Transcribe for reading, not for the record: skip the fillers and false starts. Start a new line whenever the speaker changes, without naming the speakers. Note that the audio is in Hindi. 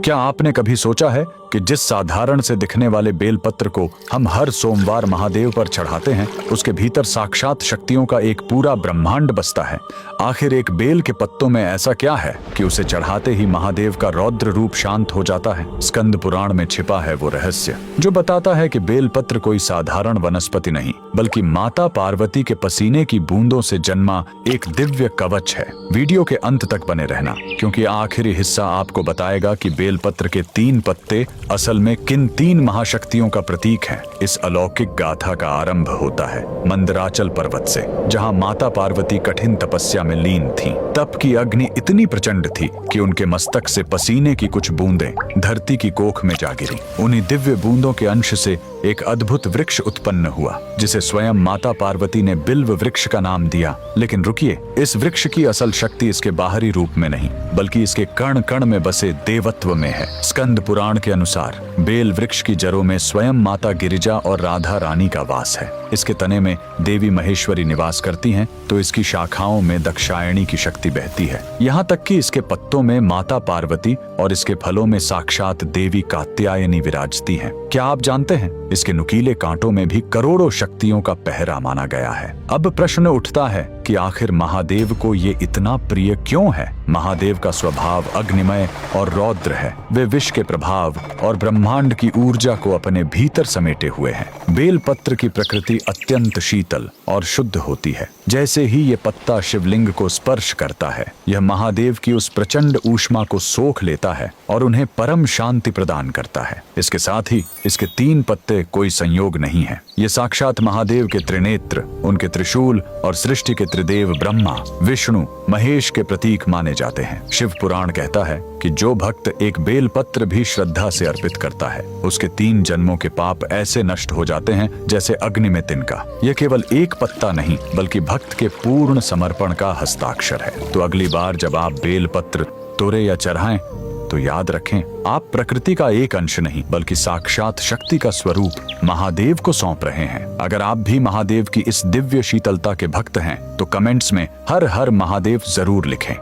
क्या आपने कभी सोचा है कि जिस साधारण से दिखने वाले बेलपत्र को हम हर सोमवार महादेव पर चढ़ाते हैं, उसके भीतर साक्षात शक्तियों का एक पूरा ब्रह्मांड बसता है। आखिर एक बेल के पत्तों में ऐसा क्या है कि उसे चढ़ाते ही महादेव का रौद्र रूप शांत हो जाता है? स्कंद पुराण में छिपा है वो रहस्य जो बताता है कि बेलपत्र कोई साधारण वनस्पति नहीं, बल्कि माता पार्वती के पसीने की बूंदों से जन्मा एक दिव्य कवच है। वीडियो के अंत तक बने रहना, क्योंकि आखिरी हिस्सा आपको बताएगा कि बेलपत्र के 3 पत्ते असल में किन 3 महाशक्तियों का प्रतीक हैं। इस अलौकिक गाथा का आरंभ होता है मंदराचल पर्वत से, जहां माता पार्वती कठिन तपस्या में लीन थीं। तप की अग्नि इतनी प्रचंड थी कि उनके मस्तक से पसीने की कुछ बूंदें धरती की कोख में जा गिरी। उन्हीं दिव्य बूंदों के अंश से एक अद्भुत वृक्ष उत्पन्न हुआ, जिसे स्वयं माता पार्वती ने बिल्व वृक्ष का नाम दिया। लेकिन रुकिए, इस वृक्ष की असल शक्ति इसके बाहरी रूप में नहीं, बल्कि इसके कण कण में बसे देवत्व में है। स्कंद पुराण के अनुसार बेल वृक्ष की जड़ों में स्वयं माता गिरिजा और राधा रानी का वास है। इसके तने में देवी महेश्वरी निवास करती हैं, तो इसकी शाखाओं में दक्षायणी की शक्ति बहती है। यहाँ तक कि इसके पत्तों में माता पार्वती और इसके फलों में साक्षात देवी कात्यायनी विराजती हैं। क्या आप जानते हैं, इसके नुकीले कांटों में भी करोड़ों शक्तियों का पहरा माना गया है। अब प्रश्न उठता है कि आखिर महादेव को ये इतना प्रिय क्यों है? महादेव का स्वभाव अग्निमय और रौद्र है। वे विष के प्रभाव और ब्रह्मांड की ऊर्जा को अपने भीतर समेटे हुए हैं। बेलपत्र की प्रकृति अत्यंत शीतल और शुद्ध होती है। जैसे ही ये पत्ता शिवलिंग को स्पर्श करता है, यह महादेव की उस प्रचंड ऊष्मा को सोख लेता है और उन्हें परम शांति प्रदान करता है। इसके साथ ही इसके 3 पत्ते कोई संयोग नहीं है। ये साक्षात महादेव के त्रिनेत्र, उनके त्रिशूल और सृष्टि के त्रिदेव ब्रह्मा, विष्णु, महेश के प्रतीक माने जाते हैं। शिव पुराण कहता है कि जो भक्त एक बेलपत्र भी श्रद्धा से अर्पित करता है, उसके 3 जन्मों के पाप ऐसे नष्ट हो जाते हैं जैसे अग्नि में तिनका। यह केवल एक पत्ता नहीं, बल्कि भक्त के पूर्ण समर्पण का हस्ताक्षर है। तो अगली बार जब आप बेलपत्र तोड़े या चढ़ाएं, तो याद रखें, आप प्रकृति का एक अंश नहीं, बल्कि साक्षात शक्ति का स्वरूप महादेव को सौंप रहे हैं। अगर आप भी महादेव की इस दिव्य शीतलता के भक्त हैं, तो कमेंट्स में हर हर महादेव जरूर लिखें।